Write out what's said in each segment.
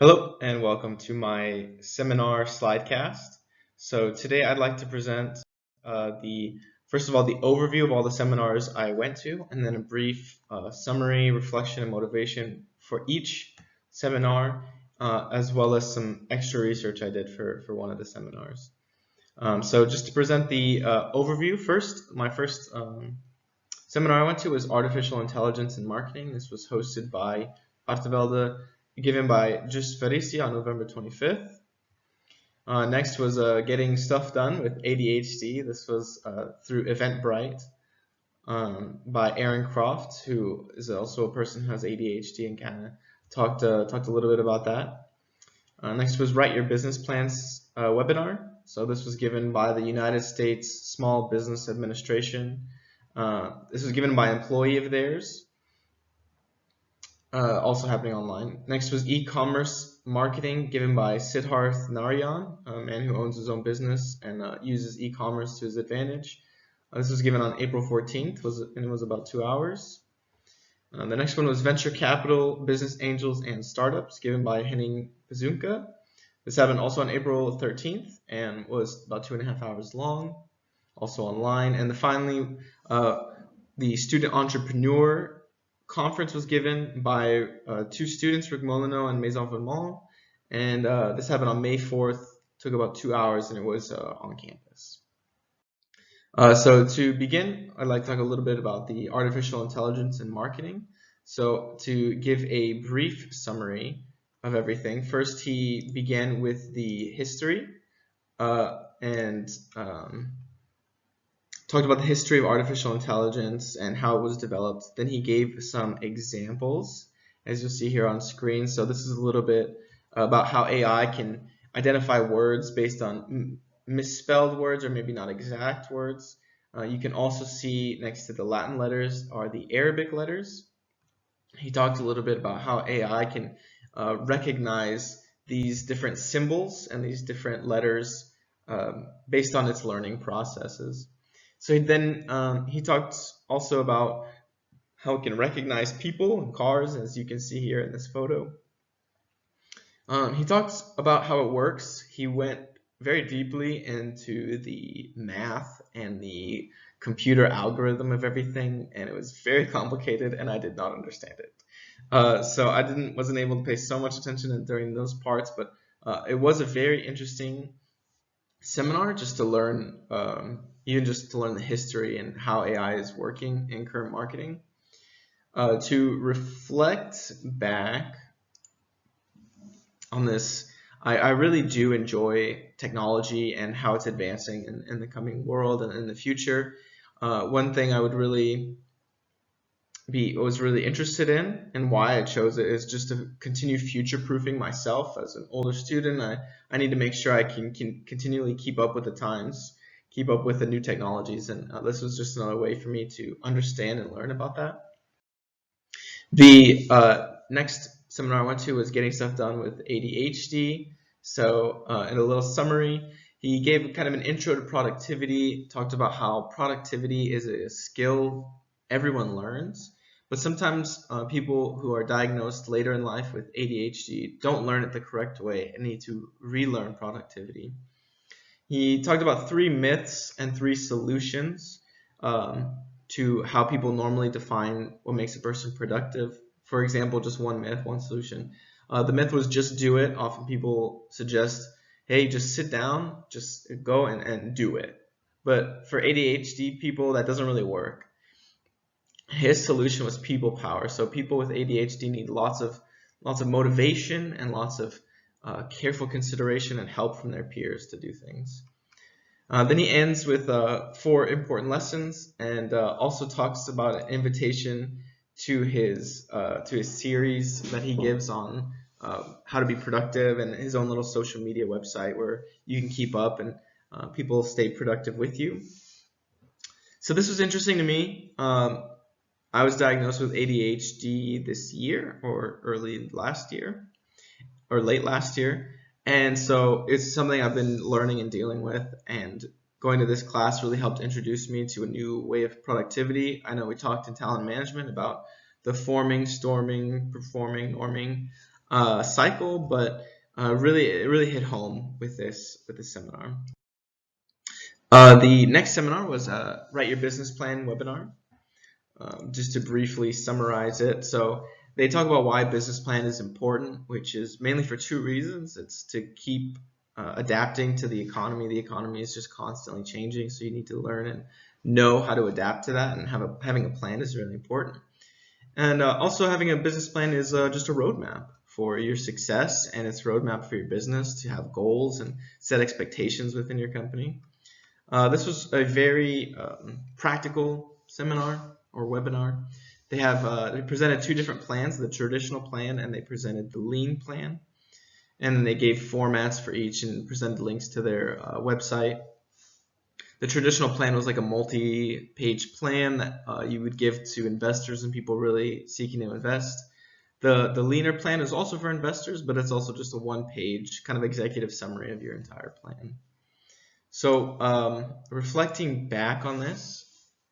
Hello and welcome to my seminar Slidecast. So today I'd like to present first of all, the overview of all the seminars I went to, and then a brief summary, reflection, and motivation for each seminar, as well as some extra research I did for one of the seminars. So just to present the overview first, my first seminar I went to was Artificial Intelligence in Marketing. This was hosted by Artevelde, given by Just Felicia on November 25th. Next was Getting Stuff Done with ADHD. This was through Eventbrite by Aaron Croft, who is also a person who has ADHD, and kind of talked a little bit about that. Next was Write Your Business Plans webinar. So this was given by the United States Small Business Administration. This was given by an employee of theirs, also happening online. Next was e-commerce marketing, given by Siddharth Narayan, a man who owns his own business and uses e-commerce to his advantage. This was given on April 14th, and it was about 2 hours. The next one was Venture Capital, Business Angels, and Startups, given by Henning Bazunka. This happened also on April 13th and was about 2.5 hours long, also online. And finally, the Student Entrepreneur Conference was given by two students, Rick Molyneux and Maison Vermont, and this happened on May 4th, took about 2 hours, and it was on campus. So to begin, I'd like to talk a little bit about the artificial intelligence in marketing. So to give a brief summary of everything, first he began with the history and talked about the history of artificial intelligence and how it was developed. Then he gave some examples, as you'll see here on screen. So this is a little bit about how AI can identify words based on misspelled words or maybe not exact words. You can also see next to the Latin letters are the Arabic letters. He talked a little bit about how AI can recognize these different symbols and these different letters based on its learning processes. So then he talked also about how it can recognize people and cars, as you can see here in this photo. He talks about how it works. He went very deeply into the math and the computer algorithm of everything, and it was very complicated, and I did not understand it. So I wasn't able to pay so much attention during those parts, but it was a very interesting seminar just to learn, even just to learn the history and how AI is working in current marketing. To reflect back on this, I really do enjoy technology and how it's advancing in the coming world and in the future. One thing I was really interested in, and why I chose it, is just to continue future-proofing myself as an older student. I need to make sure I can continually keep up with the times, keep up with the new technologies, and this was just another way for me to understand and learn about that. The next seminar I went to was Getting Stuff Done with ADHD. So in a little summary, he gave kind of an intro to productivity, talked about how productivity is a skill everyone learns, but sometimes people who are diagnosed later in life with ADHD don't learn it the correct way and need to relearn productivity. He talked about 3 myths and 3 solutions to how people normally define what makes a person productive. For example, just one myth, one solution. The myth was just do it. Often people suggest, hey, just sit down, just go and do it. But for ADHD people, that doesn't really work. His solution was people power. So people with ADHD need lots of motivation and lots of careful consideration and help from their peers to do things. Then he ends with 4 important lessons, and also talks about an invitation to his series that he gives on how to be productive, and his own little social media website where you can keep up and people stay productive with you. So this was interesting to me. I was diagnosed with ADHD this year, or early last year, or late last year. And so it's something I've been learning and dealing with, and going to this class really helped introduce me to a new way of productivity. I know we talked in talent management about the forming, storming, performing, norming. cycle, but it really hit home with this seminar. The next seminar was Write Your Business Plan webinar. Just to briefly summarize it, so they talk about why business plan is important, which is mainly for two reasons. It's to keep adapting to the economy. The economy is just constantly changing, so you need to learn and know how to adapt to that, and having a plan is really important. And also having a business plan is just a roadmap for your success, and it's a roadmap for your business to have goals and set expectations within your company. This was a very practical seminar or webinar. They presented two different plans, the traditional plan, and they presented the lean plan. And then they gave formats for each and presented links to their website. The traditional plan was like a multi-page plan that you would give to investors and people really seeking to invest. The leaner plan is also for investors, but it's also just a one-page kind of executive summary of your entire plan. So reflecting back on this,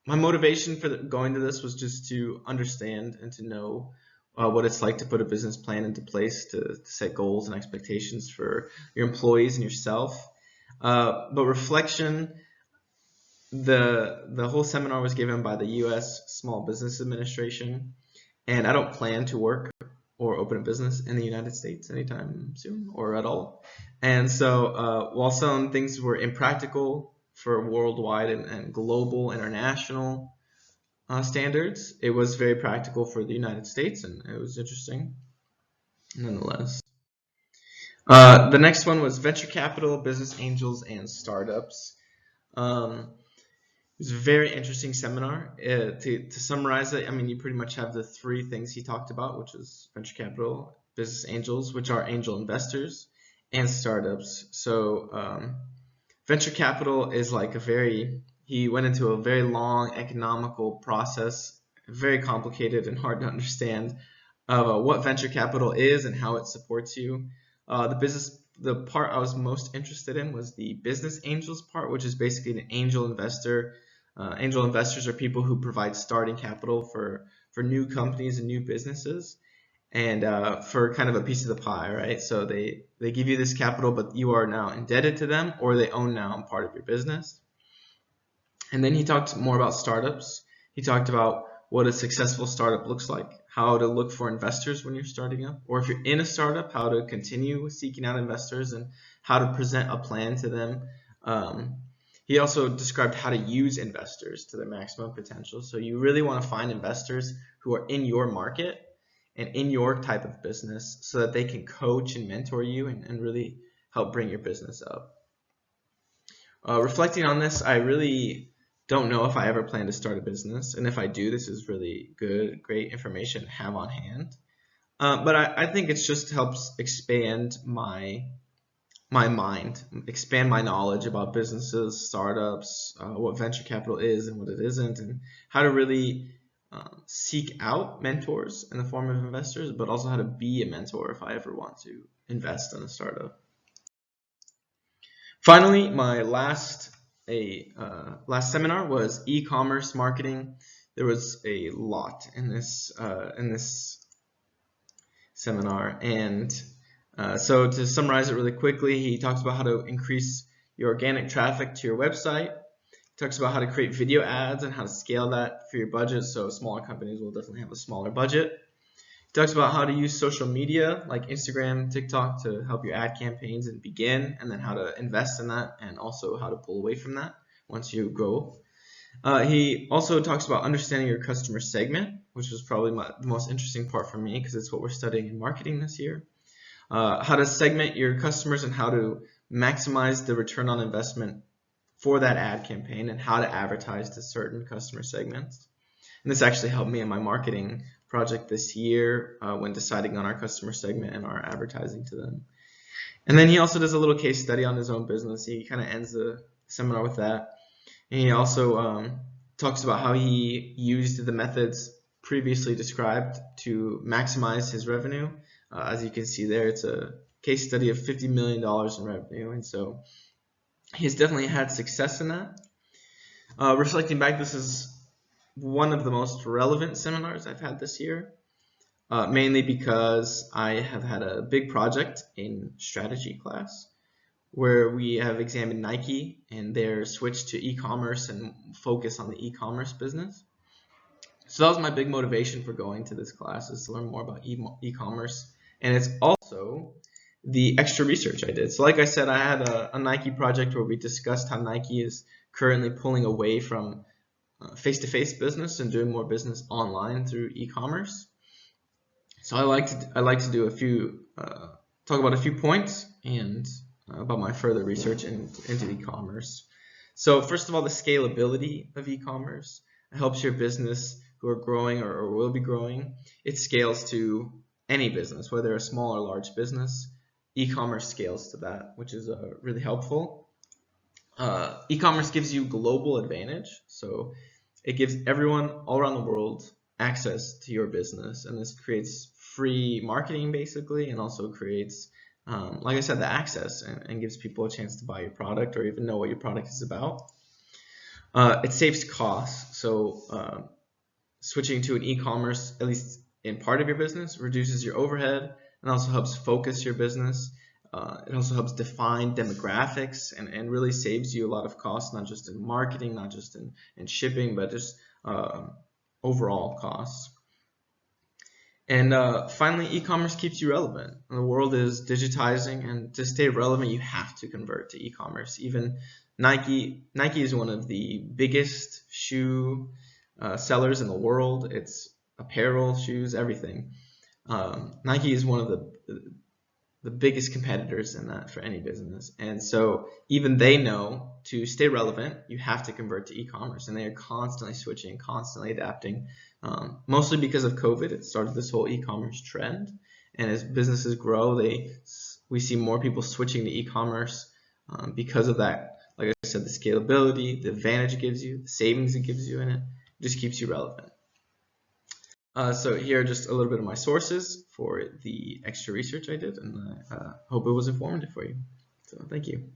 my motivation for going to this was just to understand and to know what it's like to put a business plan into place to set goals and expectations for your employees and yourself. But reflection, the whole seminar was given by the U.S. Small Business Administration, and I don't plan to work or open a business in the United States anytime soon or at all. And so while some things were impractical for worldwide and global, international standards, it was very practical for the United States, and it was interesting nonetheless. The next one was venture capital, business angels, and startups. It was a very interesting seminar. To summarize it, I mean, you pretty much have the three things he talked about, which is venture capital, business angels, which are angel investors, and startups. So venture capital is like he went into a very long economical process, very complicated and hard to understand, of what venture capital is and how it supports you. The part I was most interested in was the business angels part, which is basically an angel investor. Angel investors are people who provide starting capital for new companies and new businesses, and for kind of a piece of the pie, right? So they give you this capital, but you are now indebted to them, or they own now part of your business. And then he talked more about startups. He talked about what a successful startup looks like, how to look for investors when you're starting up, or if you're in a startup, how to continue seeking out investors and how to present a plan to them. He also described how to use investors to their maximum potential. So you really want to find investors who are in your market and in your type of business so that they can coach and mentor you and really help bring your business up. Reflecting on this, I really don't know if I ever plan to start a business, and if I do, this is really great information to have on hand. But I think it just helps expand my mind, expand my knowledge about businesses, startups, what venture capital is and what it isn't, and how to really seek out mentors in the form of investors, but also how to be a mentor if I ever want to invest in a startup. Finally, my last seminar was e-commerce marketing. There was a lot in this seminar, and so to summarize it really quickly, he talks about how to increase your organic traffic to your website. He talks about how to create video ads and how to scale that for your budget. So smaller companies will definitely have a smaller budget. He talks about how to use social media like Instagram, TikTok to help your ad campaigns and begin, and then how to invest in that and also how to pull away from that once you grow. He also talks about understanding your customer segment, which was probably the most interesting part for me because it's what we're studying in marketing this year. How to segment your customers and how to maximize the return on investment for that ad campaign and how to advertise to certain customer segments. And this actually helped me in my marketing project this year when deciding on our customer segment and our advertising to them. And then he also does a little case study on his own business. He kind of ends the seminar with that. And he also talks about how he used the methods previously described to maximize his revenue. As you can see there, it's a case study of $50 million in revenue, and so he's definitely had success in that. Reflecting back, this is one of the most relevant seminars I've had this year. mainly because I have had a big project in strategy class where we have examined Nike and their switch to e-commerce and focus on the e-commerce business. So that was my big motivation for going to this class, is to learn more about e-commerce. And it's also the extra research I did. So like I said, I had a Nike project where we discussed how Nike is currently pulling away from face-to-face business and doing more business online through e-commerce. So I like to do a few talk about a few points and about my further research into e-commerce. So first of all, the scalability of e-commerce helps your business who are growing or will be growing. It scales to any business, whether a small or large business. E-commerce scales to that, which is really helpful. E-commerce gives you global advantage, so it gives everyone all around the world access to your business, and this creates free marketing basically, and also creates, like I said, the access and gives people a chance to buy your product or even know what your product is about. It saves costs, so switching to an e-commerce, at least in part of your business, reduces your overhead and also helps focus your business. It also helps define demographics and really saves you a lot of costs, not just in marketing, not just in shipping, but just overall costs. And finally, e-commerce keeps you relevant. The world is digitizing, and to stay relevant, you have to convert to e-commerce. Even Nike is one of the biggest shoe sellers in the world. It's apparel, shoes, everything. Nike is one of the biggest competitors in that for any business, and so even they know to stay relevant, you have to convert to e-commerce, and they are constantly switching, constantly adapting. Mostly because of COVID, it started this whole e-commerce trend, and as businesses grow, we see more people switching to e-commerce because of that. Like I said, the scalability, the advantage it gives you, the savings it gives you in it, just keeps you relevant. So here are just a little bit of my sources for the extra research I did, and I hope it was informative for you. So thank you.